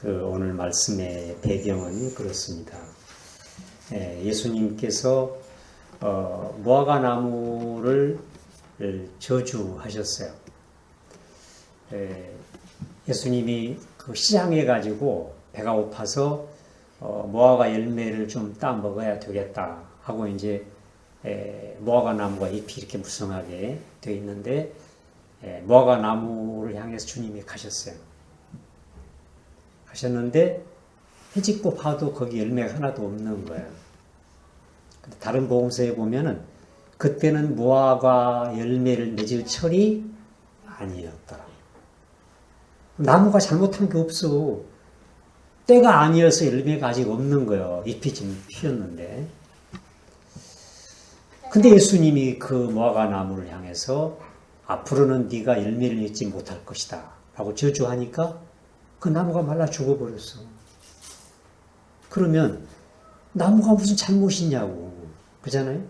오늘 말씀의 배경은 그렇습니다. 예수님께서 무화과 나무를 저주하셨어요. 예수님이 그 시장에 가지고 배가 고파서 무화과 열매를 좀 따 먹어야 되겠다 하고 이제 무화과 나무가 잎이 이렇게 무성하게 되어 있는데 무화과 나무를 향해서 주님이 가셨어요. 가셨는데 헤집고 봐도 거기 열매가 하나도 없는 거예요. 다른 복음서에 보면은 그때는 무화과 열매를 맺을 철이 아니었더라. 나무가 잘못한 게 없어. 때가 아니어서 열매가 아직 없는 거예요. 잎이 지금 피었는데. 근데 예수님이 그 무화과 나무를 향해서 앞으로는 네가 열매를 맺지 못할 것이다 라고 저주하니까 그 나무가 말라 죽어버렸어. 그러면 나무가 무슨 잘못이 있냐고. 그잖아요?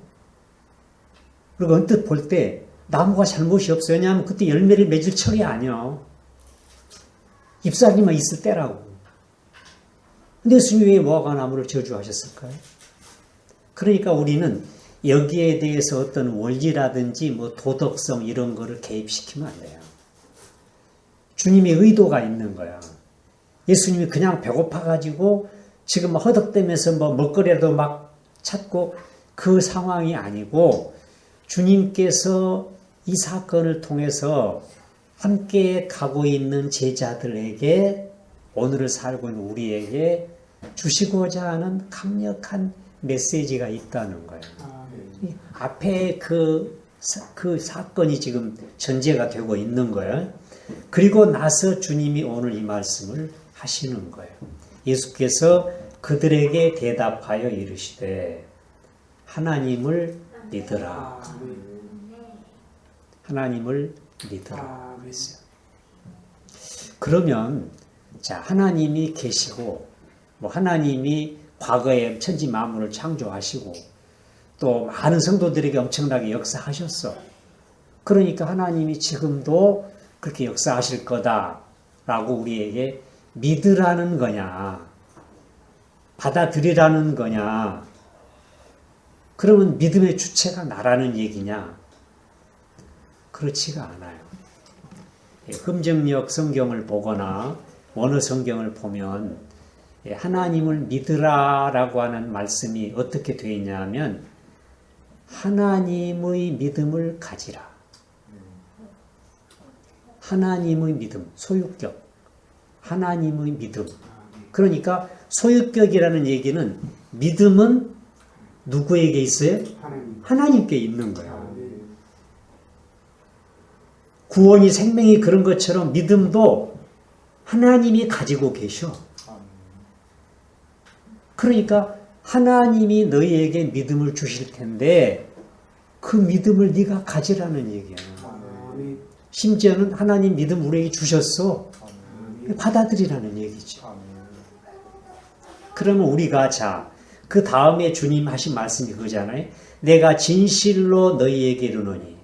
그리고 언뜻 볼 때 나무가 잘못이 없어요. 왜냐하면 그때 열매를 맺을 철이 아니야. 잎사귀만 있을 때라고. 근데 예수님이 왜 무화과 나무를 저주하셨을까요? 그러니까 우리는 여기에 대해서 어떤 원리라든지 뭐 도덕성 이런 거를 개입시키면 안 돼요. 주님의 의도가 있는 거야. 예수님이 그냥 배고파가지고 지금 허덕대면서 뭐 먹거리라도 막 찾고 그 상황이 아니고 주님께서 이 사건을 통해서 함께 가고 있는 제자들에게 오늘을 살고 있는 우리에게 주시고자 하는 강력한 메시지가 있다는 거예요. 앞에 그 사건이 지금 전제가 되고 있는 거예요. 그리고 나서 주님이 오늘 이 말씀을 하시는 거예요. 예수께서 그들에게 대답하여 이르시되 하나님을 믿으라. 하나님을 믿으라 그랬어요. 그러면 자, 하나님이 계시고 뭐 하나님이 과거에 천지 만물을 창조하시고 또 많은 성도들에게 엄청나게 역사하셨어. 그러니까 하나님이 지금도 그렇게 역사하실 거다라고 우리에게 믿으라는 거냐, 받아들이라는 거냐, 그러면 믿음의 주체가 나라는 얘기냐? 그렇지가 않아요. 금정역 성경을 보거나 원어 성경을 보면 하나님을 믿으라라고 하는 말씀이 어떻게 되어 있냐면 하나님의 믿음을 가지라. 하나님의 믿음, 소유격. 하나님의 믿음. 그러니까 소유격이라는 얘기는 믿음은 누구에게 있어요? 하나님께 있는 거예요. 구원이 생명이 그런 것처럼 믿음도 하나님이 가지고 계셔. 그러니까 하나님이 너희에게 믿음을 주실 텐데 그 믿음을 네가 가지라는 얘기야. 심지어는 하나님 믿음 우리에게 주셨어. 받아들이라는 얘기죠. 그러면 우리가 자, 그 다음에 주님 하신 말씀이 그거잖아요. 내가 진실로 너희에게 이르노니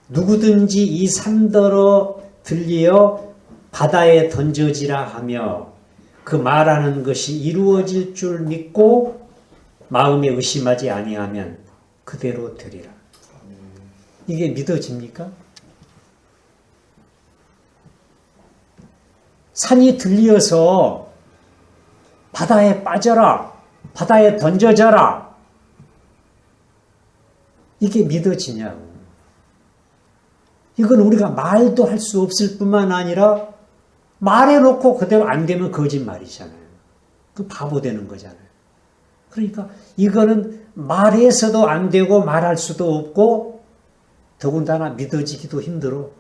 누구든지 이 산더러 들리어 바다에 던져지라 하며 그 말하는 것이 이루어질 줄 믿고 마음에 의심하지 아니하면 그대로 되리라. 이게 믿어집니까? 산이 들려서 바다에 빠져라, 바다에 던져져라. 이게 믿어지냐고. 이건 우리가 말도 할 수 없을 뿐만 아니라 말해놓고 그대로 안 되면 거짓말이잖아요. 그 바보 되는 거잖아요. 그러니까 이거는 말해서도 안 되고 말할 수도 없고 더군다나 믿어지기도 힘들어.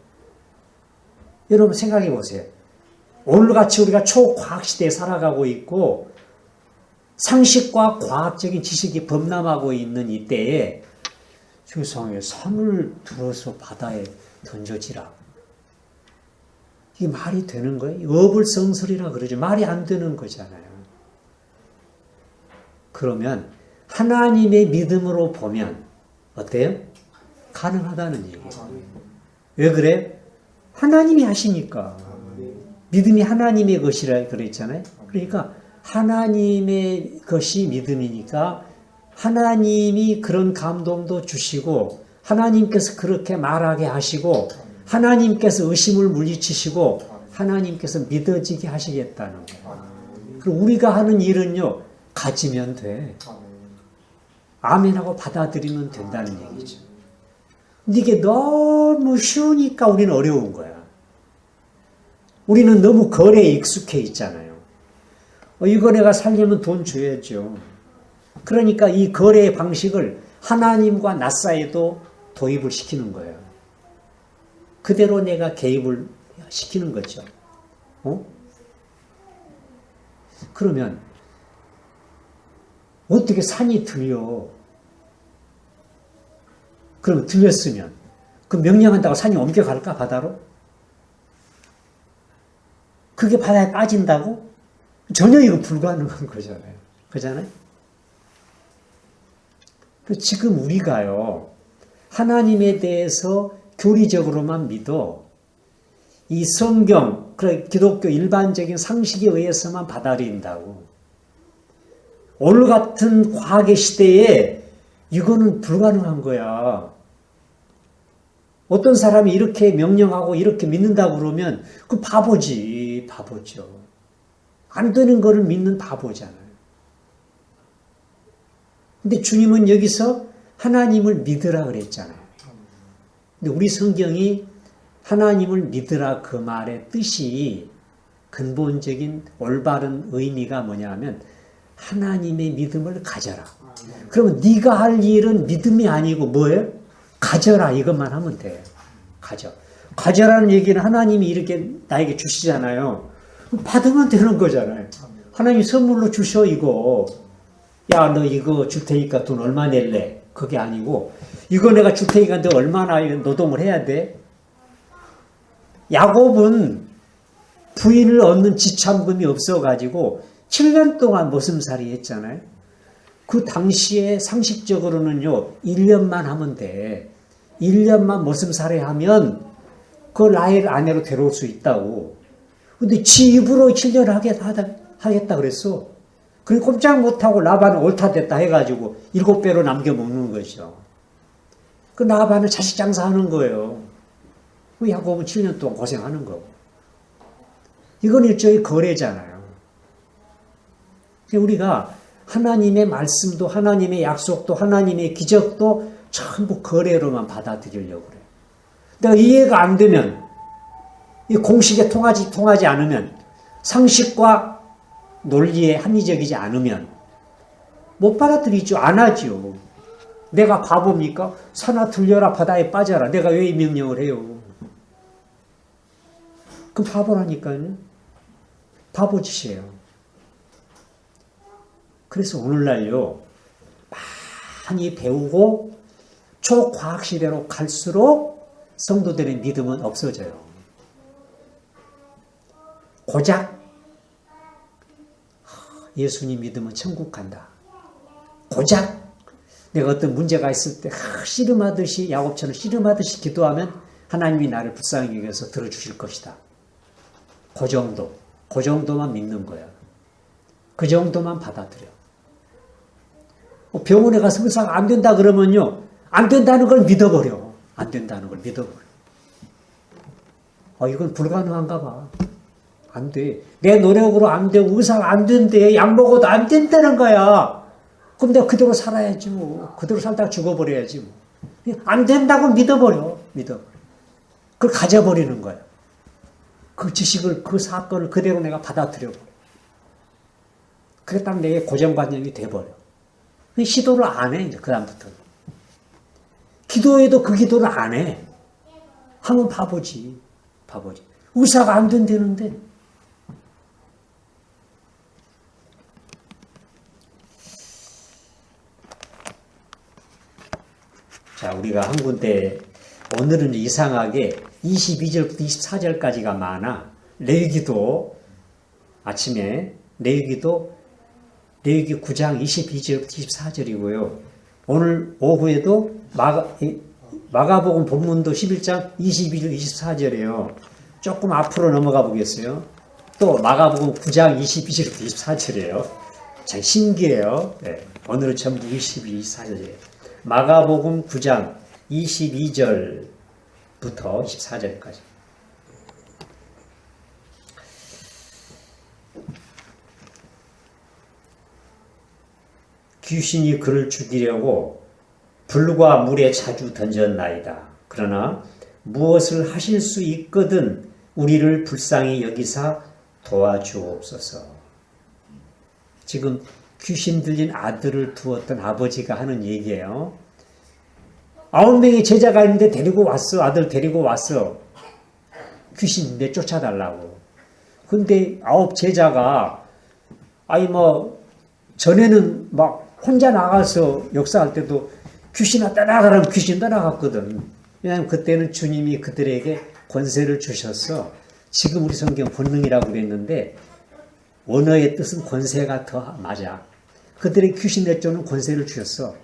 여러분 생각해 보세요. 오늘같이 우리가 초과학 시대에 살아가고 있고 상식과 과학적인 지식이 범람하고 있는 이때에 세상에 산을 들어서 바다에 던져지라. 이게 말이 되는 거예요? 어불성설이라 그러죠. 말이 안 되는 거잖아요. 그러면 하나님의 믿음으로 보면 어때요? 가능하다는 얘기예요. 왜 그래? 하나님이 하시니까. 믿음이 하나님의 것이라 그랬잖아요. 그러니까 하나님의 것이 믿음이니까 하나님이 그런 감동도 주시고 하나님께서 그렇게 말하게 하시고 하나님께서 의심을 물리치시고 하나님께서 믿어지게 하시겠다는 거예요. 그리고 우리가 하는 일은요, 가지면 돼. 아멘하고 받아들이면 된다는 얘기죠. 근데 이게 너무 쉬우니까 우리는 어려운 거야. 우리는 너무 거래에 익숙해 있잖아요. 이거 내가 살려면 돈 줘야죠. 그러니까 이 거래의 방식을 하나님과 나 사이에도 도입을 시키는 거예요. 그대로 내가 개입을 시키는 거죠. 그러면 어떻게 산이 들려? 그럼 들렸으면 그 명령한다고 산이 옮겨갈까 바다로? 그게 바다에 빠진다고? 전혀 이거 불가능한 거잖아요. 그잖아요? 지금 우리가요, 하나님에 대해서 교리적으로만 믿어 이 성경, 기독교 일반적인 상식에 의해서만 받아들인다고. 오늘 같은 과학의 시대에 이거는 불가능한 거야. 어떤 사람이 이렇게 명령하고 이렇게 믿는다고 그러면 그 바보지, 바보죠. 안 되는 거를 믿는 바보잖아요. 근데 주님은 여기서 하나님을 믿으라 그랬잖아요. 근데 우리 성경이 하나님을 믿으라 그 말의 뜻이 근본적인 올바른 의미가 뭐냐면 하나님의 믿음을 가져라. 그러면 네가 할 일은 믿음이 아니고 뭐예요? 가져라 이것만 하면 돼요. 가져라는 얘기는 하나님이 이렇게 나에게 주시잖아요. 받으면 되는 거잖아요. 하나님 선물로 주셔 이거. 야, 너 이거 줄 테니까 돈 얼마 낼래? 그게 아니고 이거 내가 줄 테니까 너 얼마나 노동을 해야 돼? 야곱은 부인을 얻는 지참금이 없어가지고 7년 동안 머슴살이 했잖아요. 그 당시에 상식적으로는요, 1년만 하면 돼. 1년만 머슴살이 하면 그 라헬 아내로 데려올 수 있다고. 근데 지 입으로 7년 하겠다 그랬어. 그리고 꼼짝 못하고 라반은 옳다 됐다 해가지고 7배로 남겨 먹는 거죠. 그 라반은 자식 장사하는 거예요. 그 야곱은 7년 동안 고생하는 거고. 이건 일종의 거래잖아요. 우리가 하나님의 말씀도 하나님의 약속도 하나님의 기적도 전부 거래로만 받아들이려고 그래요. 내가 이해가 안 되면 이 공식에 통하지 않으면 상식과 논리에 합리적이지 않으면 못 받아들이죠. 안 하죠. 내가 바보입니까? 산아 들려라 바다에 빠져라. 내가 왜 이 명령을 해요? 그 바보라니까요. 바보짓이에요. 그래서 오늘날요, 많이 배우고 초과학 시대로 갈수록 성도들의 믿음은 없어져요. 고작 예수님 믿으면 천국 간다. 고작 내가 어떤 문제가 있을 때 씨름하듯이 야곱처럼 씨름하듯이 기도하면 하나님이 나를 불쌍히 여겨서 들어주실 것이다. 그 정도만 믿는 거야. 그 정도만 받아들여. 병원에 가서 의사가 안 된다 그러면요, 안 된다는 걸 믿어버려. 안 된다는 걸 믿어버려. 이건 불가능한가 봐. 안 돼. 내 노력으로 안 되고 의사가 안 된대. 약 먹어도 안 된다는 거야. 그럼 내가 그대로 살아야지 뭐. 그대로 살다가 죽어버려야지 뭐. 안 된다고 믿어버려. 그걸 가져버리는 거야. 그 지식을, 그 사건을 그대로 내가 받아들여버려. 그게 딱 내게 고정관념이 돼버려. 시도를 안 해, 이제 그다음부터는. 기도해도 그 기도를 안 해. 하면 바보지. 의사가 안 된다는데. 자, 우리가 한 군데, 오늘은 이상하게 22절부터 24절까지가 많아. 레위기도, 아침에, 레위기 9장 22절부터 24절이고요. 오늘 오후에도 마가복음 본문도 11장 22절 24절이에요. 조금 앞으로 넘어가 보겠어요. 또 마가복음 9장 22절부터 24절이에요. 참 신기해요. 네. 오늘은 전부 22, 24절이에요. 마가복음 9장 22절부터 24절까지. 귀신이 그를 죽이려고 불과 물에 자주 던졌나이다. 그러나 무엇을 하실 수 있거든 우리를 불쌍히 여기사 도와주옵소서. 지금 귀신 들린 아들을 두었던 아버지가 하는 얘기예요. 9명의 제자가 있는데 데리고 왔어. 아들 데리고 왔어. 귀신인데 쫓아달라고. 근데 9 제자가 전에는 막 혼자 나가서 역사할 때도 귀신아 떠나가라면 귀신 떠나갔거든. 왜냐하면 그때는 주님이 그들에게 권세를 주셨어. 지금 우리 성경 권능이라고 그랬는데 원어의 뜻은 권세가 더 맞아. 그들의 귀신 내쫓는 권세를 주셨어.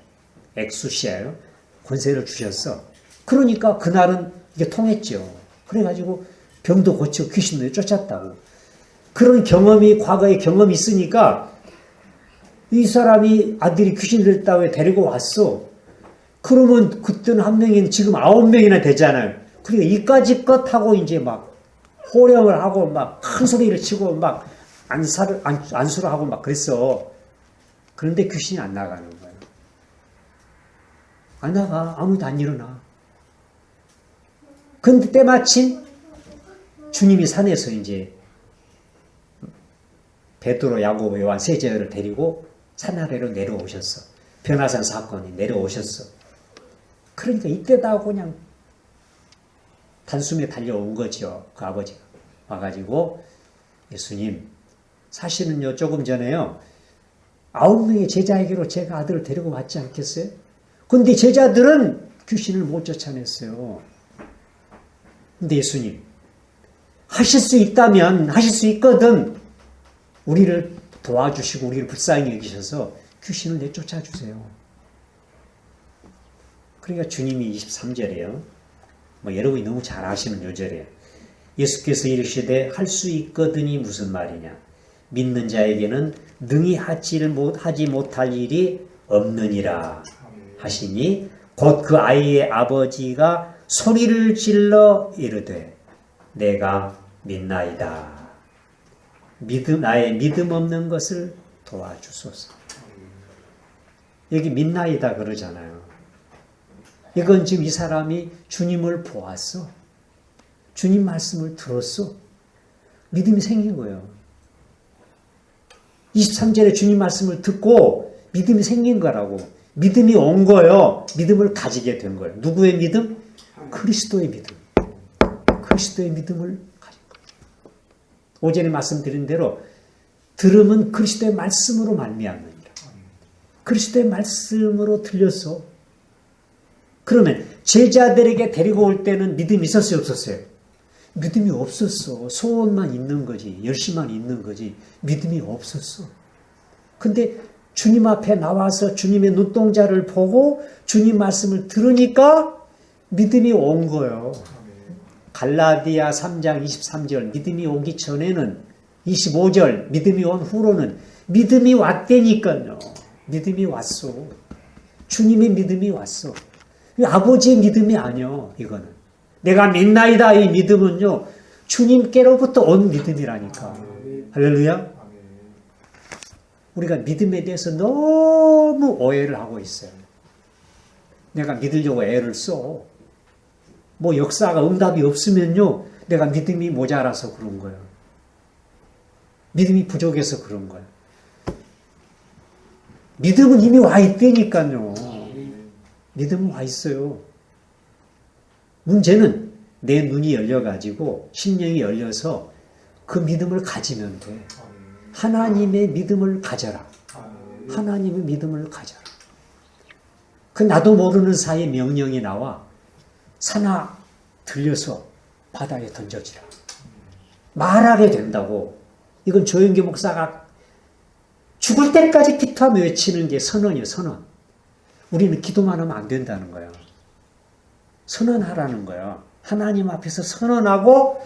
엑수시아요. 권세를 주셨어. 그러니까 그날은 이게 통했죠. 그래가지고 병도 고치고 귀신들이 쫓았다고. 그런 경험이 과거에 경험이 있으니까 이 사람이 아들이 귀신 들렸다고 데리고 왔어. 그러면 그때는 한 명이 지금 9명이나 되잖아요. 그러니까 이까짓 것 하고 이제 막 호령을 하고 막 큰 소리를 치고 막 안수를 하고 막 그랬어. 그런데 귀신이 안 나가는 거예요. 안 나가. 아무도 안 일어나. 근데 때마침 주님이 산에서 이제 베드로, 야고보, 요한 세 제자를 데리고 산 아래로 내려오셨어. 변화산 사건이 내려오셨어. 그러니까 이때다 그냥 단숨에 달려온 거죠. 그 아버지가 와가지고 예수님 사실은요 조금 전에요 9명의 제자에게로 제가 아들을 데리고 왔지 않겠어요? 근데 제자들은 귀신을 못 쫓아냈어요. 근데 예수님 하실 수 있다면 하실 수 있거든 우리를 도와주시고 우리를 불쌍히 여기셔서 귀신을 내쫓아 주세요. 그러니까 주님이 23절이에요. 여러분이 너무 잘 아시는 요절이에요. 예수께서 이르시되 할 수 있거든이 무슨 말이냐. 믿는 자에게는 능히 하지 못할 일이 없느니라 하시니 곧 그 아이의 아버지가 소리를 질러 이르되 내가 믿나이다. 나의 믿음 없는 것을 도와주소서. 여기 믿나이다 그러잖아요. 이건 지금 이 사람이 주님을 보았어. 주님 말씀을 들었어. 믿음이 생긴 거예요. 23절에 주님 말씀을 듣고 믿음이 생긴 거라고. 믿음이 온 거예요. 믿음을 가지게 된 거예요. 누구의 믿음? 그리스도의 믿음. 그리스도의 믿음을 가진 거예요. 오전에 말씀드린 대로 들음은 그리스도의 말씀으로 말미암느니라. 그리스도의 말씀으로 들렸어. 그러면 제자들에게 데리고 올 때는 믿음이 있었어요, 없었어요? 믿음이 없었어. 소원만 있는 거지. 열심만 있는 거지. 믿음이 없었어. 근데 주님 앞에 나와서 주님의 눈동자를 보고 주님 말씀을 들으니까 믿음이 온 거예요. 갈라디아 3장 23절 믿음이 오기 전에는 25절 믿음이 온 후로는 믿음이 왔다니까요. 믿음이 왔어. 주님의 믿음이 왔어. 아버지의 믿음이 아니요. 이거는. 내가 믿나이다 이 믿음은요. 주님께로부터 온 믿음이라니까. 할렐루야. 우리가 믿음에 대해서 너무 오해를 하고 있어요. 내가 믿으려고 애를 써. 역사가 응답이 없으면요. 내가 믿음이 모자라서 그런 거예요. 믿음이 부족해서 그런 거예요. 믿음은 이미 와 있다니까요. 믿음은 와 있어요. 문제는 내 눈이 열려가지고 심령이 열려서 그 믿음을 가지면 돼. 하나님의 믿음을 가져라. 하나님의 믿음을 가져라. 그 나도 모르는 사이에 명령이 나와 산아 들려서 바다에 던져지라. 말하게 된다고. 이건 조영기 목사가 죽을 때까지 기도하며 외치는 게 선언이에요. 선언. 우리는 기도만 하면 안 된다는 거예요. 선언하라는 거예요. 하나님 앞에서 선언하고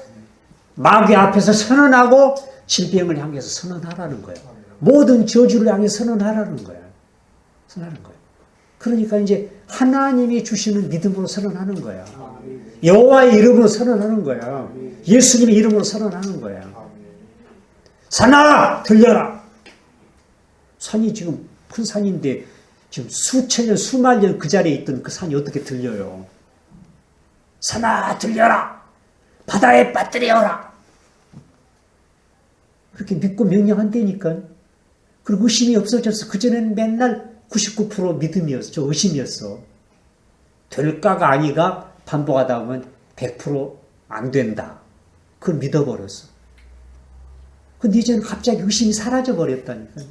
마귀 앞에서 선언하고 질병을 향해서 선언하라는 거예요. 모든 저주를 향해서 선언하라는 거예요. 선언하는 거예요. 그러니까 이제 하나님이 주시는 믿음으로 선언하는 거예요. 여호와의 이름으로 선언하는 거예요. 예수님의 이름으로 선언하는 거예요. 산아 들려라. 산이 지금 큰 산인데 지금 수천 년 수만 년 그 자리에 있던 그 산이 어떻게 들려요? 산아 들려라. 바다에 빠뜨려라. 그렇게 믿고 명령한다니까. 그리고 의심이 없어졌어. 그전에는 맨날 99% 믿음이었어. 저 의심이었어. 될까가 아니가 반복하다 보면 100% 안 된다. 그걸 믿어버렸어. 근데 이제는 갑자기 의심이 사라져버렸다니까.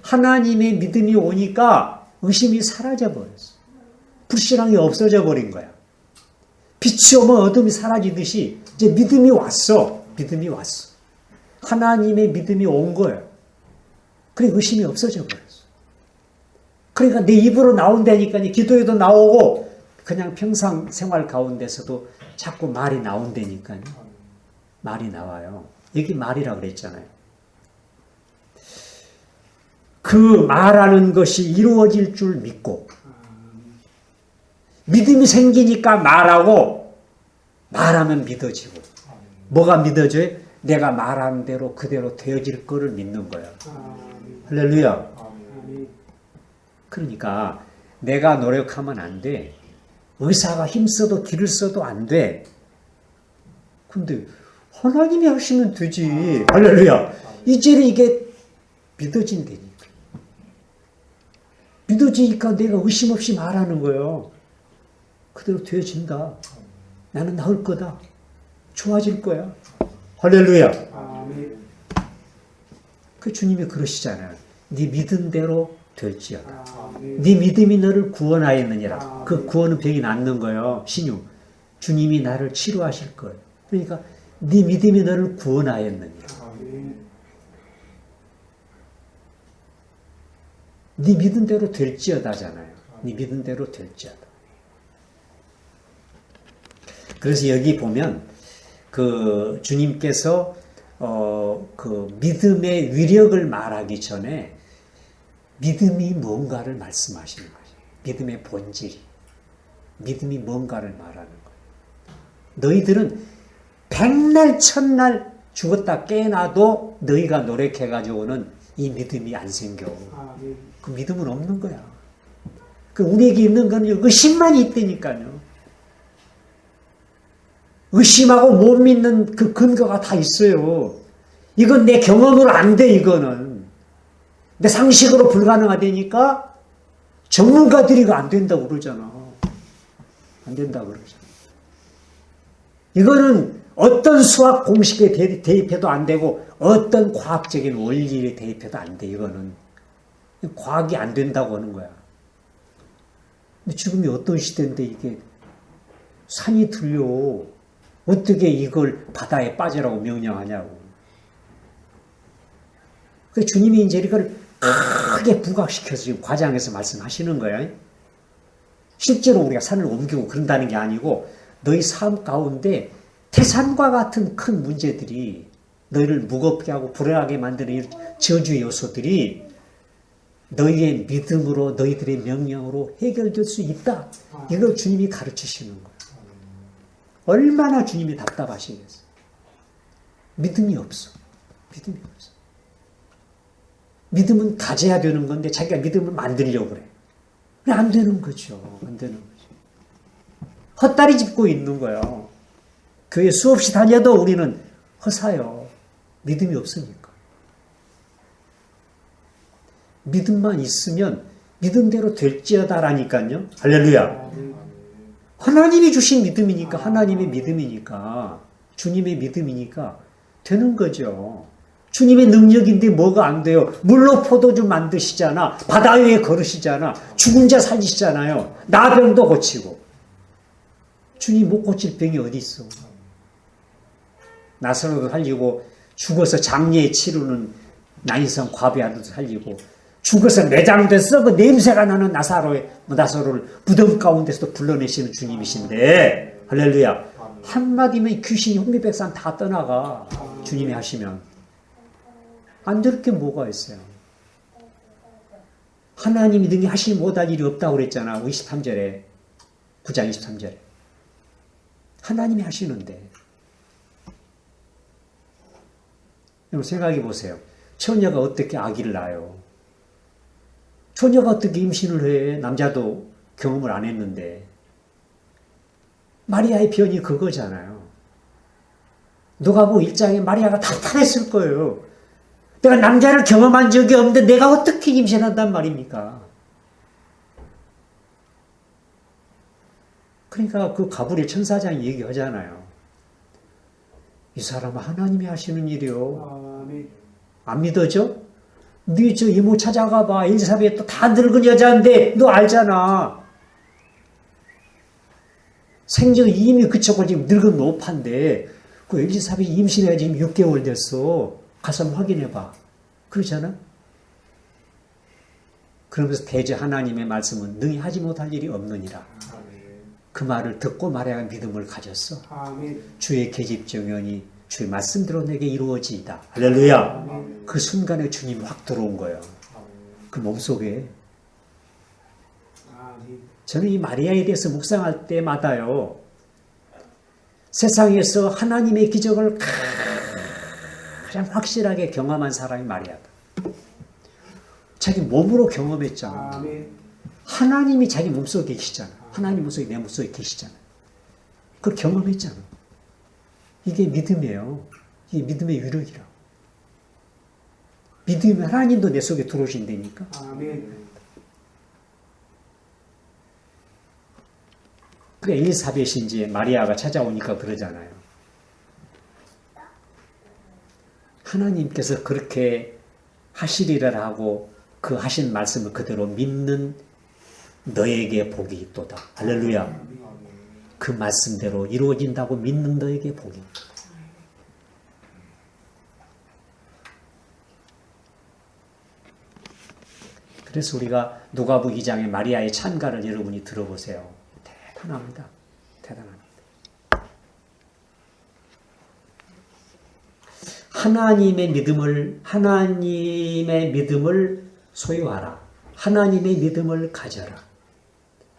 하나님의 믿음이 오니까 의심이 사라져버렸어. 불신앙이 없어져 버린 거야. 빛이 오면 어둠이 사라지듯이 이제 믿음이 왔어. 믿음이 왔어. 하나님의 믿음이 온 거예요. 그래 의심이 없어져 버렸어. 그러니까 내 입으로 나온다니까 기도에도 나오고 그냥 평상 생활 가운데서도 자꾸 말이 나온다니까요. 말이 나와요. 여기 말이라고 그랬잖아요. 그 말하는 것이 이루어질 줄 믿고 믿음이 생기니까 말하고 말하면 믿어지고 뭐가 믿어져요? 내가 말하는 대로 그대로 되어질 거를 믿는 거야. 할렐루야. 그러니까 내가 노력하면 안 돼. 의사가 힘써도 길을 써도 안 돼. 근데 하나님이 하시면 되지. 할렐루야. 이제는 이게 믿어진다니까. 믿어지니까 내가 의심 없이 말하는 거예요. 그대로 되어진다. 나는 나을 거다. 좋아질 거야. 할렐루야. 그 주님이 그러시잖아요. 네 믿은 대로 될지어다. 네 믿음이 너를 구원하였느니라. 그 구원은 병이 낫는 거예요. 신유. 주님이 나를 치료하실 거예요. 그러니까 네 믿음이 너를 구원하였느니라. 네 믿은 대로 될지어다잖아요. 네 믿은 대로 될지어다. 그래서 여기 보면 그 주님께서 그 믿음의 위력을 말하기 전에 믿음이 뭔가를 말씀하시는 거예요. 믿음의 본질이. 믿음이 뭔가를 말하는 거예요. 너희들은 백날 천날 죽었다 깨어나도 너희가 노력해가지고는 이 믿음이 안 생겨. 그 믿음은 없는 거야. 그 우리에게 있는 건 의심만 있다니까요. 의심하고 못 믿는 그 근거가 다 있어요. 이건 내 경험으로 안 돼, 이거는. 내 상식으로 불가능하다니까 전문가들이 이거 안 된다고 그러잖아. 안 된다고 그러잖아. 이거는 어떤 수학 공식에 대입해도 안 되고 어떤 과학적인 원리에 대입해도 안 돼, 이거는. 과학이 안 된다고 하는 거야. 근데 지금이 어떤 시대인데 이게 산이 들려. 어떻게 이걸 바다에 빠지라고 명령하냐고. 그래서 주님이 이제 이걸 크게 부각시켜서 지금 과장해서 말씀하시는 거예요. 실제로 우리가 산을 옮기고 그런다는 게 아니고 너희 삶 가운데 태산과 같은 큰 문제들이 너희를 무겁게 하고 불안하게 만드는 저주 요소들이 너희의 믿음으로 너희들의 명령으로 해결될 수 있다. 이걸 주님이 가르치시는 거예요. 얼마나 주님이 답답하시겠어요. 믿음이 없어. 믿음이 없어. 믿음은 가져야 되는 건데 자기가 믿음을 만들려고 그래. 안 되는 거죠. 안 되는 거죠. 헛다리 짚고 있는 거예요. 교회 수없이 다녀도 우리는 허사요. 믿음이 없으니까. 믿음만 있으면 믿음대로 될지어다라니까요. 할렐루야. 하나님이 주신 믿음이니까, 하나님의 믿음이니까, 주님의 믿음이니까 되는 거죠. 주님의 능력인데 뭐가 안 돼요? 물로 포도주 만드시잖아. 바다 위에 걸으시잖아. 죽은 자 살리시잖아요. 나병도 고치고. 주님 못 고칠 병이 어디 있어? 나사로도 살리고 죽어서 장례에 치르는 나인성 과부의 아들도 살리고 죽어서 내장돼서 그 냄새가 나는 나사로를 무덤 가운데서도 불러내시는 주님이신데 할렐루야. 한마디면 귀신이 혼미백산 다 떠나가. 주님이 하시면. 안 될 게 뭐가 있어요? 하나님이 능히 하시지 못할 일이 없다고 그랬잖아. 23절에. 9장 23절에. 하나님이 하시는데. 여러분 생각해 보세요. 처녀가 어떻게 아기를 낳아요? 처녀가 어떻게 임신을 해? 남자도 경험을 안 했는데. 마리아의 변이 그거잖아요. 누가복음 1장에 마리아가 답답했을 거예요. 내가 남자를 경험한 적이 없는데 내가 어떻게 임신한단 말입니까? 그러니까 그 가브리엘 천사장이 얘기하잖아요. 이 사람은 하나님이 하시는 일이요. 안 믿어져? 네 저 이모 찾아가 봐. 엘리사벳 또 다 늙은 여자인데 너 알잖아. 생전 이미 그쳤고 지금 늙은 노파인데 그 엘리사벳 임신해 지금 6개월 됐어. 가서 확인해 봐. 그러잖아? 그러면서 대저 하나님의 말씀은 능히 하지 못할 일이 없느니라. 그 말을 듣고 마리아가 믿음을 가졌어. 주의 계집정연이 주의 말씀대로 내게 이루어지이다. 할렐루야. 그 순간에 주님이 확 들어온 거예요. 그 몸속에. 저는 이 마리아에 대해서 묵상할 때마다요. 세상에서 하나님의 기적을 가장 확실하게 경험한 사람이 마리아다. 자기 몸으로 경험했잖아. 하나님이 자기 몸속에 계시잖아. 하나님 몸속에 내 몸속에 계시잖아. 그걸 경험했잖아. 이게 믿음이에요. 이게 믿음의 유력이라고. 믿으면 하나님도 내 속에 들어오신다니까. 그 엘리사벳이 이제 마리아가 찾아오니까 그러잖아요. 하나님께서 그렇게 하시리라 하고 그 하신 말씀을 그대로 믿는 너에게 복이 있도다. 할렐루야. 그 말씀대로 이루어진다고 믿는 너에게 복이 있도다. 그래서 우리가 누가복음 2장의 마리아의 찬가를 여러분이 들어보세요. 대단합니다. 대단합니다. 하나님의 믿음을 소유하라. 하나님의 믿음을 가져라.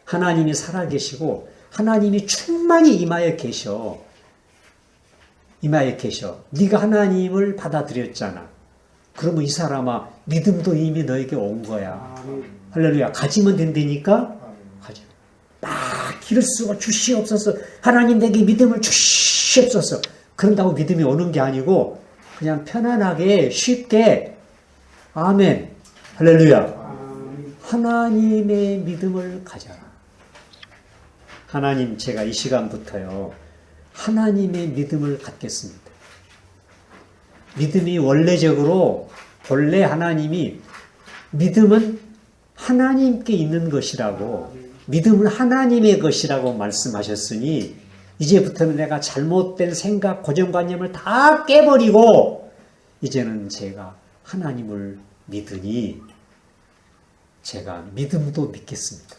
하나님이 살아계시고 하나님이 충만히 임하여 계셔. 네가 하나님을 받아들였잖아. 그러면 이 사람아 믿음도 이미 너에게 온 거야. 할렐루야. 가지면 된다니까. 가져. 막 기를 쓰고 주시옵소서. 하나님 내게 믿음을 주시옵소서. 그런다고 믿음이 오는 게 아니고 그냥 편안하게 쉽게 아멘. 할렐루야. 하나님의 믿음을 가져라. 하나님, 제가 이 시간부터요, 하나님의 믿음을 갖겠습니다. 믿음이 본래 하나님이, 믿음은 하나님께 있는 것이라고, 믿음은 하나님의 것이라고 말씀하셨으니, 이제부터는 내가 잘못된 생각, 고정관념을 다 깨버리고, 이제는 제가 하나님을 믿으니, 제가 믿음도 믿겠습니다.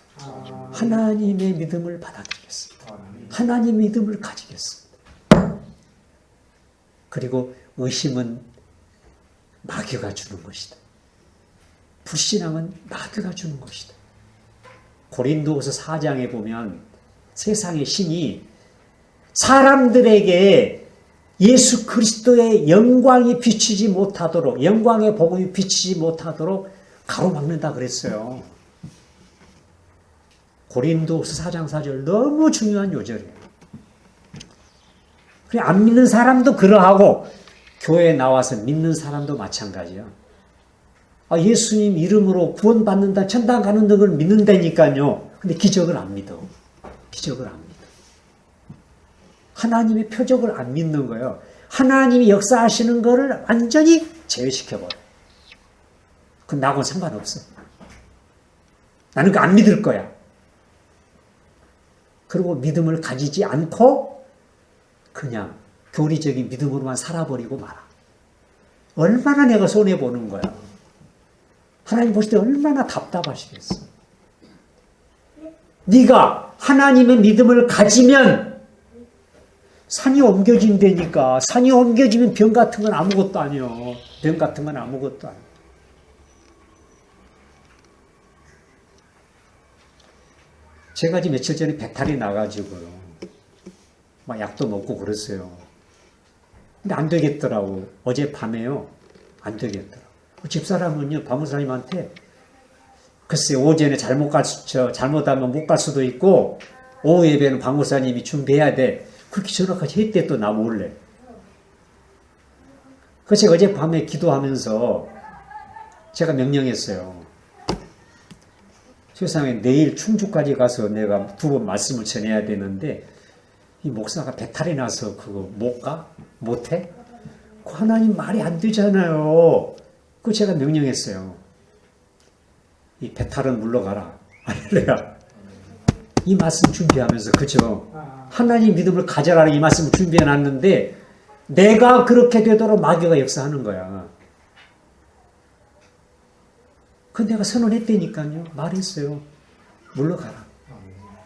하나님의 믿음을 받아들이겠습니다. 하나님의 믿음을 가지겠습니다. 그리고 의심은 마귀가 주는 것이다. 불신앙은 마귀가 주는 것이다. 고린도후서 4장에 보면 세상의 신이 사람들에게 예수 그리스도의 영광이 비치지 못하도록, 영광의 복음이 비치지 못하도록 가로막는다 그랬어요. 고린도후서 4장 4절 너무 중요한 요절이에요. 안 믿는 사람도 그러하고 교회에 나와서 믿는 사람도 마찬가지예요. 예수님 이름으로 구원받는다, 천당 가는 걸 믿는다니까요. 근데 기적을 안 믿어. 기적을 안 믿어. 하나님의 표적을 안 믿는 거예요. 하나님이 역사하시는 거를 완전히 제외시켜버려요. 그건 나하고는 상관없어. 나는 그거 안 믿을 거야. 그리고 믿음을 가지지 않고 그냥 교리적인 믿음으로만 살아버리고 말아. 얼마나 내가 손해보는 거야. 하나님 보실 때 얼마나 답답하시겠어. 네가 하나님의 믿음을 가지면 산이 옮겨진다니까. 산이 옮겨지면 병 같은 건 아무것도 아니요. 병 같은 건 아무것도 아니요. 제가 지금 며칠 전에 배탈이 나가지고요. 막 약도 먹고 그랬어요. 근데 안 되겠더라고. 어젯밤에요. 안 되겠더라고. 집사람은요, 바무사님한테 글쎄, 오전에 잘못하면 못 갈 수도 있고, 오후 예배는 바무사님이 준비해야 돼. 그렇게 전화까지 했대, 또 나 몰래. 그래서 제가 어젯밤에 기도하면서 제가 명령했어요. 세상에 내일 충주까지 가서 내가 2번 말씀을 전해야 되는데, 이 목사가 배탈이 나서 그거 못 가? 못 해? 그 하나님 말이 안 되잖아요. 그 제가 명령했어요. 이 배탈은 물러가라. 할렐루야. 이 말씀 준비하면서, 그죠? 하나님 믿음을 가져라는 이 말씀을 준비해 놨는데, 내가 그렇게 되도록 마귀가 역사하는 거야. 그 내가 선언했다니까요. 말했어요. 물러가라.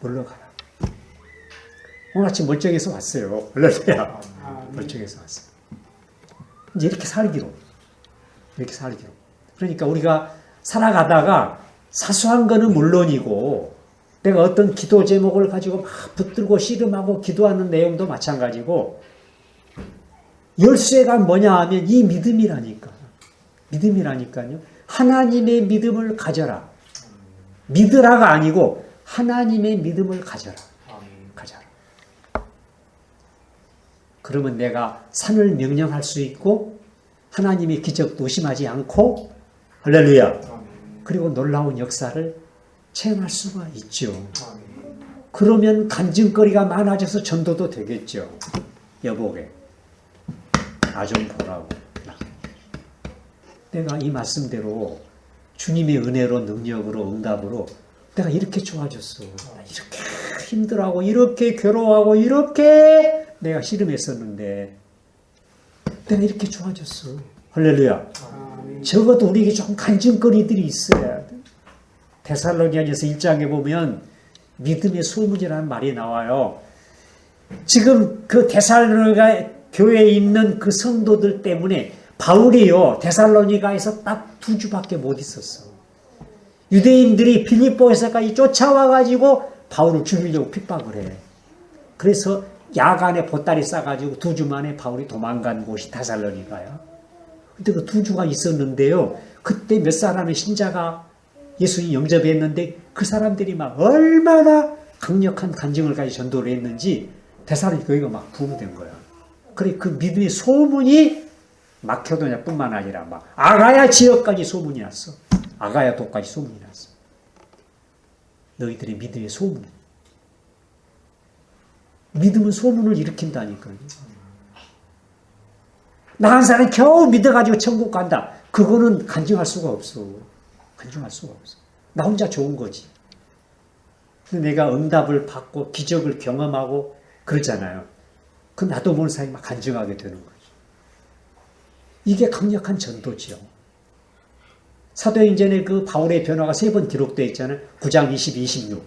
물러가라. 오늘 아침 멀쩡해서 왔어요. 할렐루야. 멀쩡해서 왔어요. 이제 이렇게 살기로. 이렇게 살기로. 그러니까 우리가 살아가다가 사소한 거는 물론이고, 내가 어떤 기도 제목을 가지고 막 붙들고 씨름하고 기도하는 내용도 마찬가지고, 열쇠가 뭐냐 하면 이 믿음이라니까. 믿음이라니까요. 하나님의 믿음을 가져라. 믿으라가 아니고 하나님의 믿음을 가져라. 가져라. 그러면 내가 산을 명령할 수 있고 하나님의 기적도 의심하지 않고, 할렐루야. 그리고 놀라운 역사를 체험할 수가 있죠. 그러면 간증거리가 많아져서 전도도 되겠죠. 여보게, 나 좀 보라고. 내가 이 말씀대로 주님의 은혜로, 능력으로, 응답으로 내가 이렇게 좋아졌어. 이렇게 힘들어하고, 이렇게 괴로워하고, 이렇게 내가 씨름했었는데 내가 이렇게 좋아졌어. 할렐루야. 적어도 우리에게 조금 간증거리들이 있어야 돼. 데살로니가서 1장에 보면 믿음의 소문이라는 말이 나와요. 지금 그 데살로니가 교회에 있는 그 성도들 때문에 바울이요, 데살로니가에서 딱 2주밖에 못 있었어. 유대인들이 빌립보에서까지 쫓아와가지고 바울을 죽이려고 핍박을 해. 그래서 야간에 보따리 싸가지고 2주 만에 바울이 도망간 곳이 데살로니가야. 근데 그 2주가 있었는데요, 그때 몇 사람의 신자가 예수님 영접했는데 그 사람들이 막 얼마나 강력한 간증을 가지고 전도를 했는지 데살로니가 교회가 막 부흥된 거야. 그래, 그 믿음의 소문이 마케도냐뿐만 아니라 막 아가야 지역까지 소문이 났어. 아가야 도까지 소문이 났어. 너희들의 믿음의 소문. 믿음은 소문을 일으킨다니까요. 나 한 사람 겨우 믿어가지고 천국 간다. 그거는 간증할 수가 없어. 간증할 수가 없어. 나 혼자 좋은 거지. 근데 내가 응답을 받고 기적을 경험하고 그러잖아요. 그 나도 모르는 사이에 막 간증하게 되는 거죠. 이게 강력한 전도지요. 사도행전에 그 바울의 변화가 3번 기록되어 있잖아요. 9장 20, 26.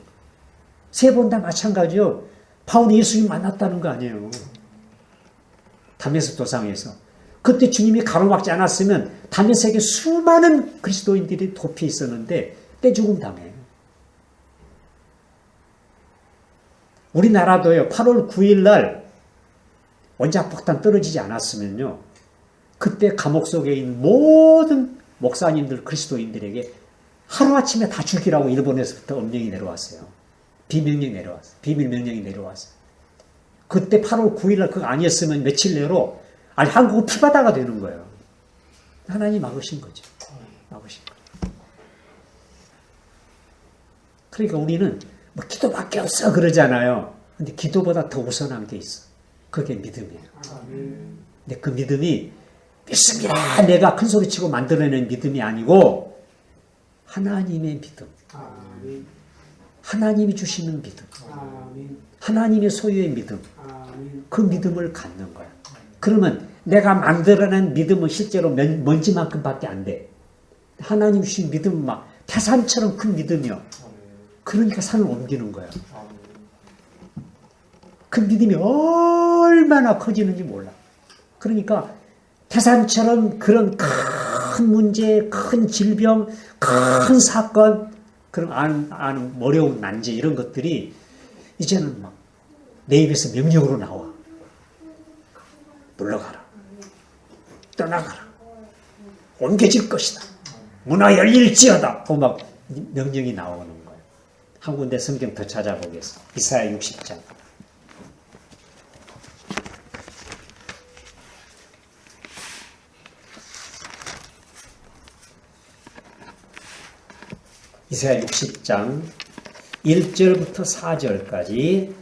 3번 다 마찬가지요. 바울이 예수님 만났다는 거 아니에요. 다메섹 도상에서. 그때 주님이 가로막지 않았으면 다메섹에 수많은 그리스도인들이 도피 있었는데 떼죽음 당해. 우리나라도요. 8월 9일 날 원자폭탄 떨어지지 않았으면요. 그때 감옥 속에 있는 모든 목사님들, 그리스도인들에게 하루아침에 다 죽이라고 일본에서부터 엄명이 내려왔어요. 비명령이 내려왔어요. 비밀명령이 내려왔어요. 그때 8월 9일 날 그거 아니었으면 며칠 내로 한국은 피바다가 되는 거예요. 하나님이 막으신 거죠. 막으신 거예요. 그러니까 우리는 뭐 기도밖에 없어 그러잖아요. 근데 기도보다 더 우선한 게 있어. 그게 믿음이에요. 근데 그 믿음이 믿습니다. 내가 큰 소리 치고 만들어내는 믿음이 아니고 하나님의 믿음. 하나님이 주시는 믿음. 하나님의 소유의 믿음. 그 믿음을 갖는 거야. 그러면 내가 만들어낸 믿음은 실제로 먼지만큼밖에 안 돼. 하나님 주신 믿음은 막 태산처럼 큰 믿음이요. 그러니까 산을 옮기는 거야. 그 믿음이 얼마나 커지는지 몰라. 그러니까 태산처럼 그런 큰 문제, 큰 질병, 큰 사건, 그런 아는 어려운 난제 이런 것들이 이제는 막 내 입에서 명령으로 나와. 물러가라. 떠나가라. 옮겨질 것이다. 문화 열릴지어다. 하고 막 명령이 나오는 거예요. 한 군데 성경 더 찾아보겠습니다. 이사야 60장. 이사야 60장 1절부터 4절까지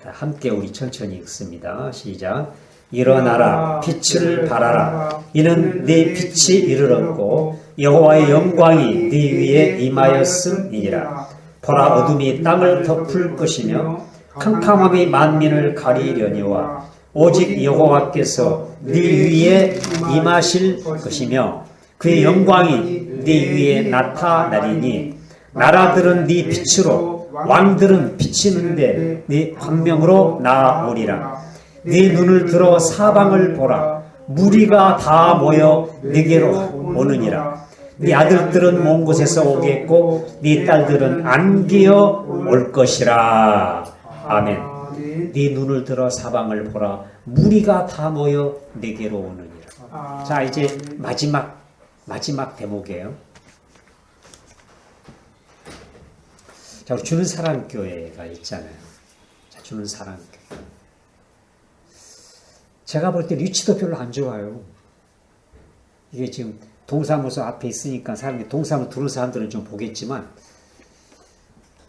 함께 우리 천천히 읽습니다. 시작. 일어나라 빛을 발하라. 이는 네 빛이 이르렀고 여호와의 영광이 네 위에 임하였음이니라. 보라 어둠이 땅을 덮을 것이며 캄캄함이 만민을 가리려니와 오직 여호와께서 네 위에 임하실 것이며 그의 영광이 네 위에 나타나리니 나라들은 네 빛으로 왕들은 비치는데 네 광명으로 나아오리라. 네 눈을 들어 사방을 보라. 무리가 다 모여 네게로 오느니라. 네 아들들은 먼 곳에서 오겠고 네 딸들은 안기어 올 것이라. 아멘. 네 눈을 들어 사방을 보라. 무리가 다 모여 네게로 오느니라. 자, 이제 마지막 대목이에요. 자, 우리 주는 사람 교회가 있잖아요. 자, 주는 사람 교회. 제가 볼 때 위치도 별로 안 좋아요. 이게 지금 동사무소 앞에 있으니까 사람들이 동사무소 들어온 사람들은 좀 보겠지만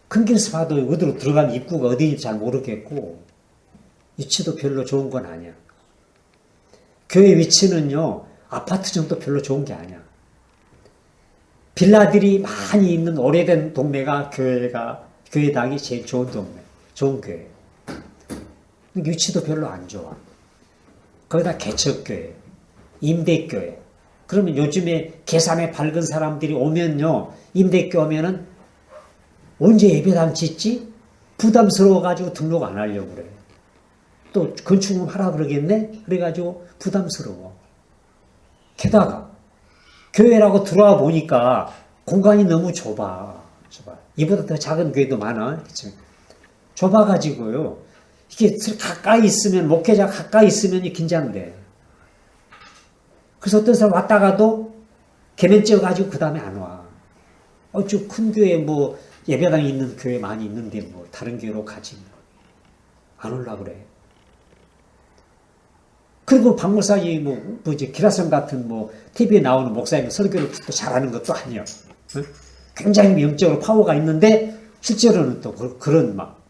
큰 길에서 봐도 어디로 들어가는 입구가 어디인지 잘 모르겠고 위치도 별로 좋은 건 아니야. 교회 위치는요, 아파트 정도 별로 좋은 게 아니야. 빌라들이 많이 있는 오래된 동네가 교회당이 제일 좋은 동네, 좋은 교회. 위치도 별로 안 좋아. 거기다 개척교회, 임대교회. 그러면 요즘에 계산에 밝은 사람들이 오면요, 임대교회 오면은 언제 예배당 짓지? 부담스러워가지고 등록 안 하려고 그래. 또 건축은 하라 그러겠네? 그래가지고 부담스러워. 게다가 교회라고 들어와 보니까 공간이 너무 좁아. 이보다 더 작은 교회도 많아. 그치? 좁아가지고요. 이게 가까이 있으면, 목회자 가까이 있으면 긴장돼. 그래서 어떤 사람 왔다가도 개면 쪄가지고 그 다음에 안 와. 좀 큰 교회 뭐 예배당이 있는 교회 많이 있는데 뭐 다른 교회로 가지. 안 올라 그래. 그리고 박목사님 뭐 이제 기라성 같은 뭐 TV에 나오는 목사님 설교를 또 잘하는 것도 아니야. 응? 굉장히 영적으로 파워가 있는데 실제로는 또 그런 막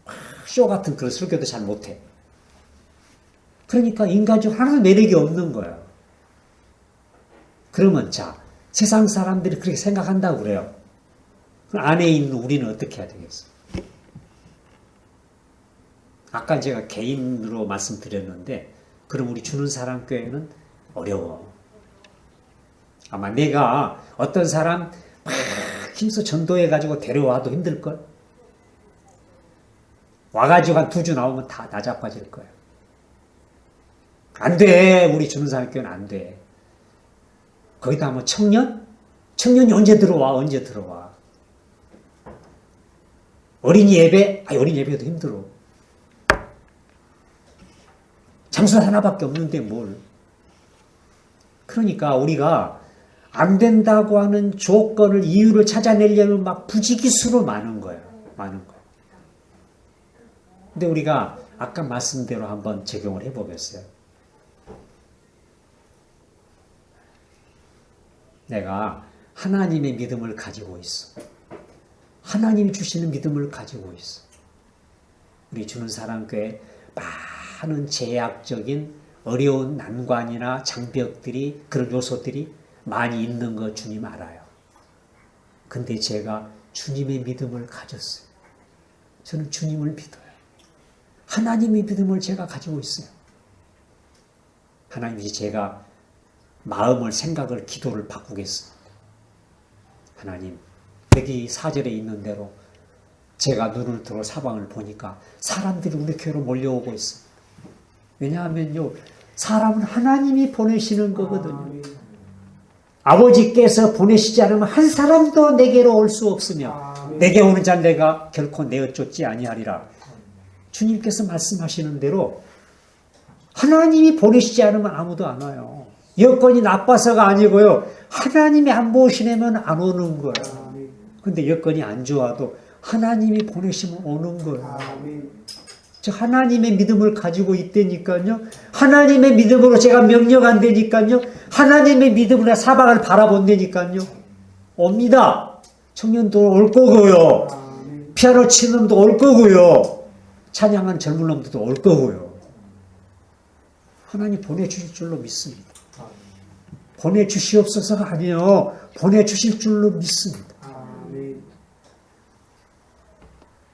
쇼 같은 그런 설교도 잘 못해. 그러니까 인간적으로 하나도 매력이 없는 거야. 그러면 자, 세상 사람들이 그렇게 생각한다고 그래요. 그럼 안에 있는 우리는 어떻게 해야 되겠어? 아까 제가 개인으로 말씀드렸는데 그럼 우리 주는 사람 교회는 어려워. 아마 내가 어떤 사람 막 힘써 전도해가지고 데려와도 힘들걸? 와가지고 한 2주 나오면 다 나자빠질 거야. 안 돼. 우리 주는 사람 교회는 안 돼. 거기다 뭐 청년? 청년이 언제 들어와? 어린이 예배? 어린이 예배도 힘들어. 장소 하나밖에 없는데 뭘. 그러니까 우리가 안 된다고 하는 조건을, 이유를 찾아내려면 막 부지기수로 많은 거예요. 근데 우리가 아까 말씀대로 한번 적용을 해보겠어요. 내가 하나님의 믿음을 가지고 있어. 하나님이 주시는 믿음을 가지고 있어. 우리 주는 사람 교회 많은 제약적인 어려운 난관이나 장벽들이, 그런 요소들이 많이 있는 거 주님 알아요. 근데 제가 주님의 믿음을 가졌어요. 저는 주님을 믿어요. 하나님의 믿음을 제가 가지고 있어요. 하나님이 제가 마음을, 생각을, 기도를 바꾸겠습니다. 하나님, 여기 4절에 있는 대로 제가 눈을 들어 사방을 보니까 사람들이 우리 교회로 몰려오고 있어요. 왜냐하면요, 사람은 하나님이 보내시는 거거든요. 아버지께서 보내시지 않으면 한 사람도 내게로 올 수 없으며 내게 오는 자는 내가 결코 내어 쫓지 아니하리라. 주님께서 말씀하시는 대로 하나님이 보내시지 않으면 아무도 안 와요. 여건이 나빠서가 아니고요. 하나님이 안 보시려면 안 오는 거예요. 근데 여건이 안 좋아도 하나님이 보내시면 오는 거예요. 저 하나님의 믿음을 가지고 있다니까요. 하나님의 믿음으로 제가 명령한다니까요. 하나님의 믿음으로 사방을 바라본다니까요. 옵니다. 청년도 올 거고요. 피아노 치는 놈도 올 거고요. 찬양하는 젊은 놈들도 올 거고요. 하나님 보내주실 줄로 믿습니다. 보내주시옵소서가 아니에요. 보내주실 줄로 믿습니다.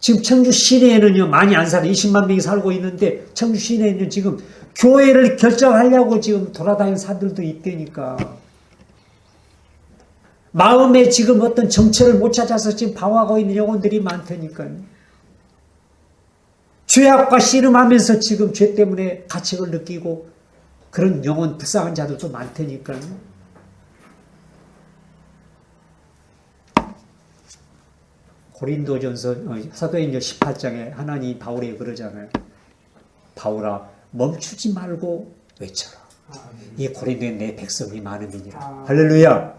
지금 청주 시내에는요, 많이 안 살아요. 20만 명이 살고 있는데, 청주 시내에는 지금 교회를 결정하려고 지금 돌아다니는 사람들도 있다니까. 마음에 지금 어떤 정체를 못 찾아서 지금 방황하고 있는 영혼들이 많다니까요. 죄악과 씨름하면서 지금 죄 때문에 가책을 느끼고 그런 영혼 불쌍한 자들도 많다니까요. 고린도전서 사도행전 18장에 하나님 바울에게 그러잖아요. 바울아 멈추지 말고 외쳐라. 이 고린도에 내 백성이 많음이니라. 할렐루야.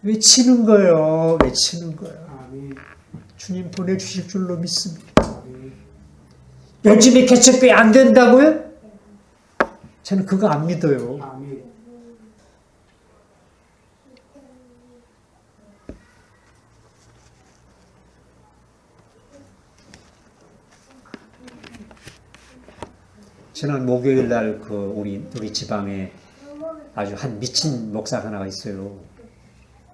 외치는 거예요. 외치는 거예요. 주님 보내주실 줄로 믿습니다. 요즘에 개척교회 안 된다고요? 저는 그거 안 믿어요. 지난 목요일 날 우리 지방에 아주 한 미친 목사 하나가 있어요.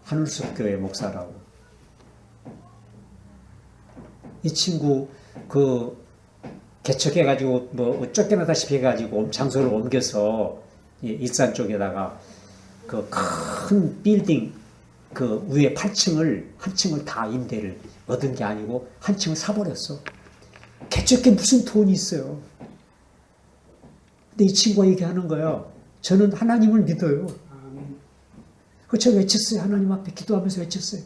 하늘숲 교회 목사라고. 이 친구 개척해가지고 뭐 쫓겨나다시피 해가지고 장소를 옮겨서 일산 쪽에다가 그 큰 빌딩 그 위에 8층을 한 층을 다 임대를 얻은 게 아니고 한 층을 사버렸어. 개척에 무슨 돈이 있어요. 근데 이 친구가 얘기하는 거예요. 저는 하나님을 믿어요. 그저 외쳤어요. 하나님 앞에 기도하면서 외쳤어요.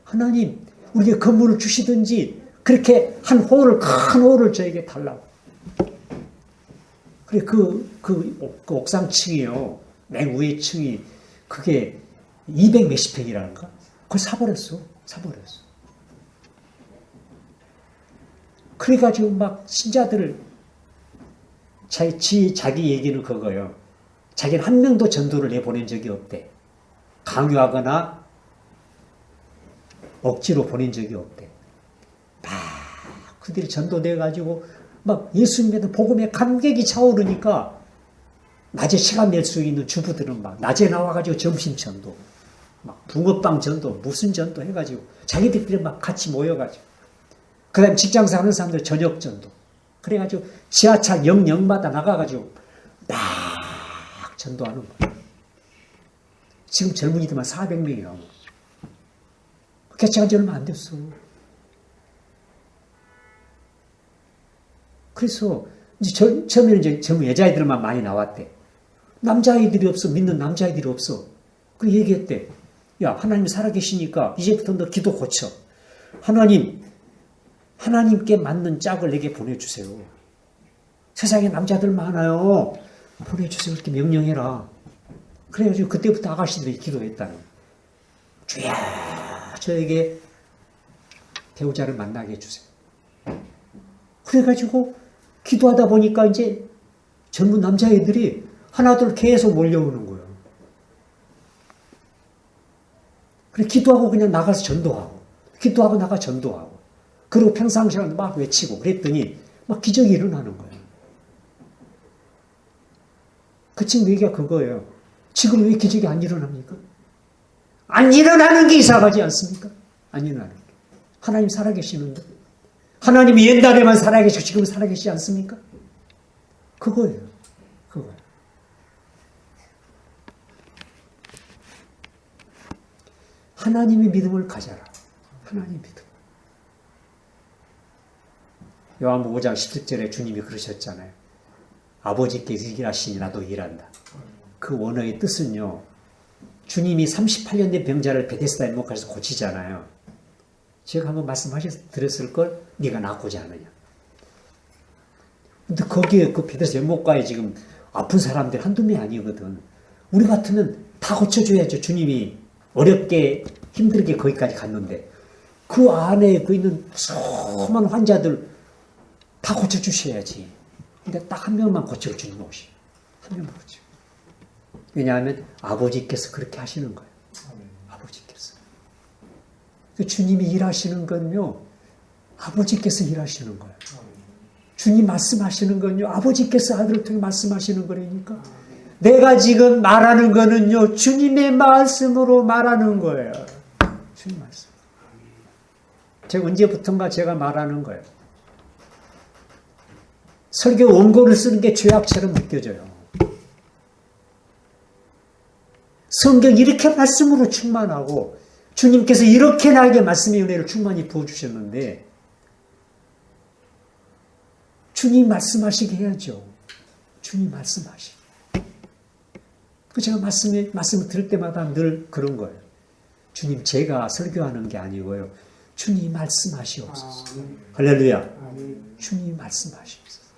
하나님, 우리에게 건물을 주시든지 그렇게 한 홀을, 큰 홀을 저에게 달라고. 그래, 그 옥상층이요. 맨 위에 층이 그게 200 몇십 평이라는가? 그걸 사버렸어. 그래가지고 막 신자들을 자기 얘기는 그거예요. 자기는 한 명도 전도를 내보낸 적이 없대. 강요하거나 억지로 보낸 적이 없대. 막 그들이 전도돼가지고 막 예수님에 복음에 감격이 차오르니까 낮에 시간 낼 수 있는 주부들은 막 낮에 나와가지고 점심 전도, 막 붕어빵 전도, 무슨 전도 해가지고 자기들끼리 막 같이 모여가지고 그 다음에 직장에서 하는 사람들 저녁 전도. 그래가지고 지하철 역마다 나가가지고 막 전도하는 거예요. 지금 젊은이들만 400명이에요. 개척한 지 얼마 안 됐어. 그래서 처음에는 이제 젊은 여자아이들만 많이 나왔대. 남자아이들이 없어. 믿는 남자아이들이 없어. 그 얘기했대. 야, 하나님 살아계시니까 이제부터 너 기도 고쳐. 하나님께 맞는 짝을 내게 보내주세요. 세상에 남자들 많아요. 보내주세요. 이렇게 명령해라. 그래가지고 그때부터 아가씨들이 기도했다는. 주야, 저에게 배우자를 만나게 해주세요. 그래가지고 기도하다 보니까 이제 젊은 남자애들이 하나둘 계속 몰려오는 거예요. 그래 기도하고 그냥 나가서 전도하고, 기도하고 나가 전도하고. 그리고 평상시에 막 외치고 그랬더니 막 기적이 일어나는 거예요. 그 친구 얘기가 그거예요. 지금 왜 기적이 안 일어납니까? 안 일어나는 게 이상하지 않습니까? 안 일어나는 게. 하나님 살아계시는데. 하나님이 옛날에만 살아계시고 지금 살아계시지 않습니까? 그거예요. 그거예요. 하나님의 믿음을 가져라. 하나님의 믿음. 요한복음 5장 17절에 주님이 그러셨잖아요. 아버지께서 일하시니 나도 일한다. 그 원어의 뜻은요. 주님이 38년 된 병자를 베데스다 연못가에서 고치잖아요. 제가 한번 말씀드렸을 걸 네가 낫고자 하느냐. 근데 거기에 그 베데스다 연못가에 지금 아픈 사람들 한두 명이 아니거든. 우리 같으면 다 고쳐줘야죠. 주님이 어렵게 힘들게 거기까지 갔는데 그 안에 그 있는 수많은 환자들 다 고쳐주셔야지. 근데 딱 한 명만 고쳐 주님 오시. 한 명만 고쳐. 왜냐하면 아버지께서 그렇게 하시는 거예요. 아버지께서. 주님이 일하시는 건요. 아버지께서 일하시는 거예요. 주님 말씀하시는 건요. 아버지께서 아들을 통해 말씀하시는 거라니까. 내가 지금 말하는 거는요. 주님의 말씀으로 말하는 거예요. 주님 말씀. 제가 언제부턴가 제가 말하는 거예요. 설교 원고를 쓰는 게 죄악처럼 느껴져요. 성경 이렇게 말씀으로 충만하고 주님께서 이렇게 나에게 말씀의 은혜를 충만히 부어주셨는데 주님 말씀하시게 해야죠. 주님 말씀하시게. 제가 말씀을 들을 때마다 늘 그런 거예요. 주님 제가 설교하는 게 아니고요. 주님 말씀하시옵소서. 할렐루야. 주님 말씀하시옵소서.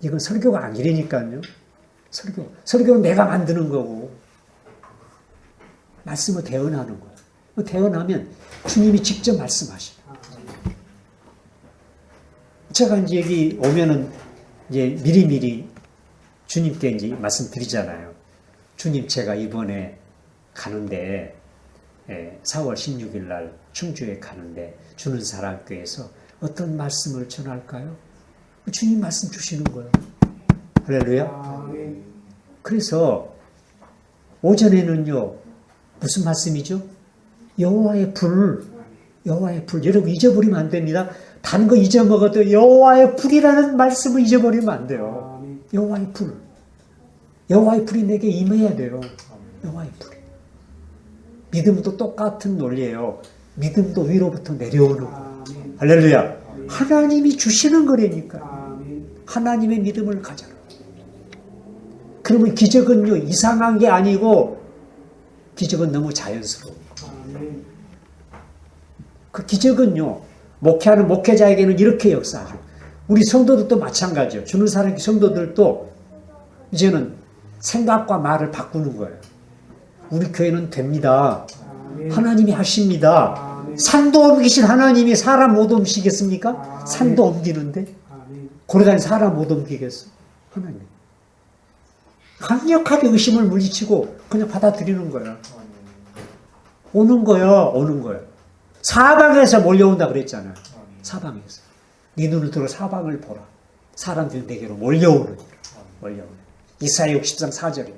이건 설교가 아니라니까요. 설교는 내가 만드는 거고 말씀을 대언하는 거예요. 대언하면 주님이 직접 말씀하셔요. 제가 이제 여기 오면은 이제 미리미리 주님께 이제 말씀드리잖아요. 주님 제가 이번에 가는데 4월 16일 날 충주에 가는데 주는 사랑교회에서 어떤 말씀을 전할까요? 주님 말씀 주시는 거예요. 할렐루야. 그래서 오전에는요. 무슨 말씀이죠? 여호와의 불. 여러분 잊어버리면 안 됩니다. 다른 거 잊어먹어도 여호와의 불이라는 말씀을 잊어버리면 안 돼요. 여호와의 불. 여호와의 불이 내게 임해야 돼요. 여호와의 불이. 믿음도 똑같은 논리예요. 믿음도 위로부터 내려오는 거. 할렐루야. 하나님이 주시는 거라니까. 하나님의 믿음을 가져라. 그러면 기적은요. 이상한 게 아니고 기적은 너무 자연스러워. 그 기적은요. 목회하는 목회자에게는 이렇게 역사하죠. 우리 성도들도 마찬가지예요. 주는 사람 성도들도 이제는 생각과 말을 바꾸는 거예요. 우리 교회는 됩니다. 하나님이 하십니다. 산도 옮기신 하나님이 사람 못 옮기겠습니까? 산도 옮기는데 고려다니는 사람 못 옮기겠어? 하나님. 강력하게 의심을 물리치고 그냥 받아들이는 거야. 오는 거야. 사방에서 몰려온다 그랬잖아요. 사방에서. 네 눈을 들어 사방을 보라. 사람들 내게로 몰려오는. 이사야 60장 4절에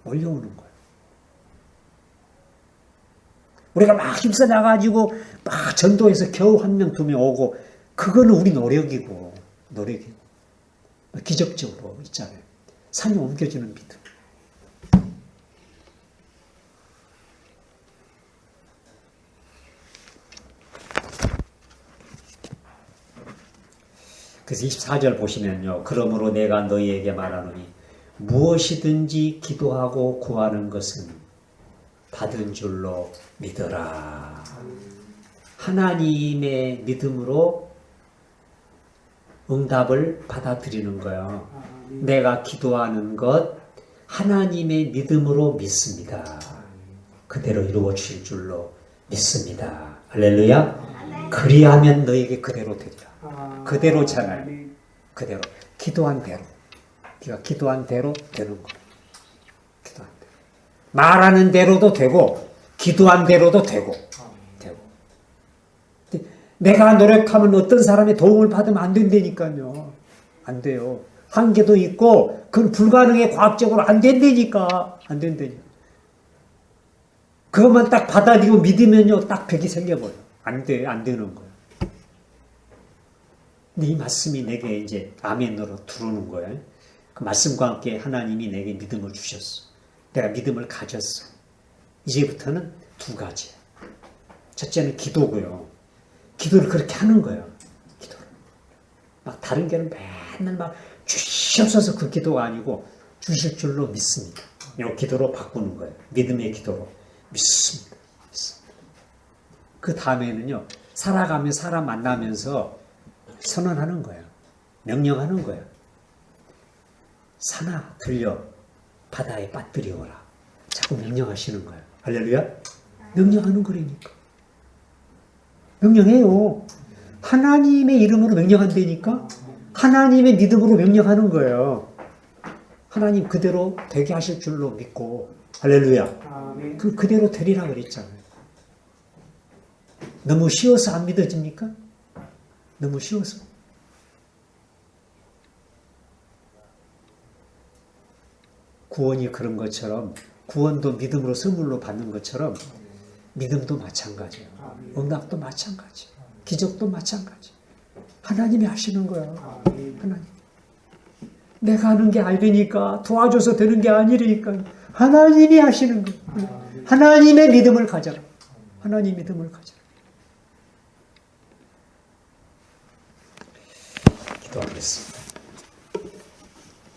몰려오는 거예요. 우리가 막 힘써 나가지고 막 전도해서 겨우 한 명, 두 명 오고 그거는 우리 노력이고 기적적으로 있잖아요. 산이 옮겨지는 믿음. 그래서 24절 보시면요. 그러므로 내가 너희에게 말하노니 무엇이든지 기도하고 구하는 것은 받은 줄로 믿어라. 하나님의 믿음으로 응답을 받아들이는 거예요. 내가 기도하는 것 하나님의 믿음으로 믿습니다. 그대로 이루어 주실 줄로 믿습니다. 할렐루야. 그리하면 너에게 그대로 되리라. 그대로잖아요. 그대로. 기도한 대로. 네가 기도한 대로 되는 거예요. 기도한 대로. 말하는 대로도 되고 기도한 대로도 되고. 내가 노력하면 어떤 사람의 도움을 받으면 안 된다니까요. 안 돼요. 한계도 있고 그건 불가능해. 과학적으로 안 된다니까. 안 된다니까. 그것만 딱 받아들이고 믿으면요. 딱 벽이 생겨버려요. 안 돼. 안 되는 거예요. 근데 이 말씀이 내게 이제 아멘으로 들어오는 거예요. 그 말씀과 함께 하나님이 내게 믿음을 주셨어. 내가 믿음을 가졌어. 이제부터는 두 가지예요. 첫째는 기도고요. 기도를 그렇게 하는 거예요. 기도를. 막 다른 교회는 맨날 막 주시옵소서 그 기도가 아니고 주실 줄로 믿습니다. 이 기도로 바꾸는 거예요. 믿음의 기도로 믿습니다. 그 다음에는요. 살아가며 사람 만나면서 선언하는 거예요. 명령하는 거예요. 산아 들려 바다에 빠뜨리오라. 자꾸 명령하시는 거예요. 할렐루야. 명령하는 거라니까. 명령해요. 하나님의 이름으로 명령한다니까. 하나님의 믿음으로 명령하는 거예요. 하나님 그대로 되게 하실 줄로 믿고. 할렐루야. 그대로 되리라 그랬잖아요. 너무 쉬워서 안 믿어집니까? 너무 쉬워서. 구원이 그런 것처럼 구원도 믿음으로 선물로 받는 것처럼 믿음도 마찬가지예요. 응답도 마찬가지예요. 기적도 마찬가지예요. 하나님이 하시는 거예요. 하나님. 내가 하는 게 아니니까 도와줘서 되는 게 아니니까 하나님이 하시는 거예요. 하나님의 믿음을 가져라. 하나님 믿음을 가져라. 기도하겠습니다.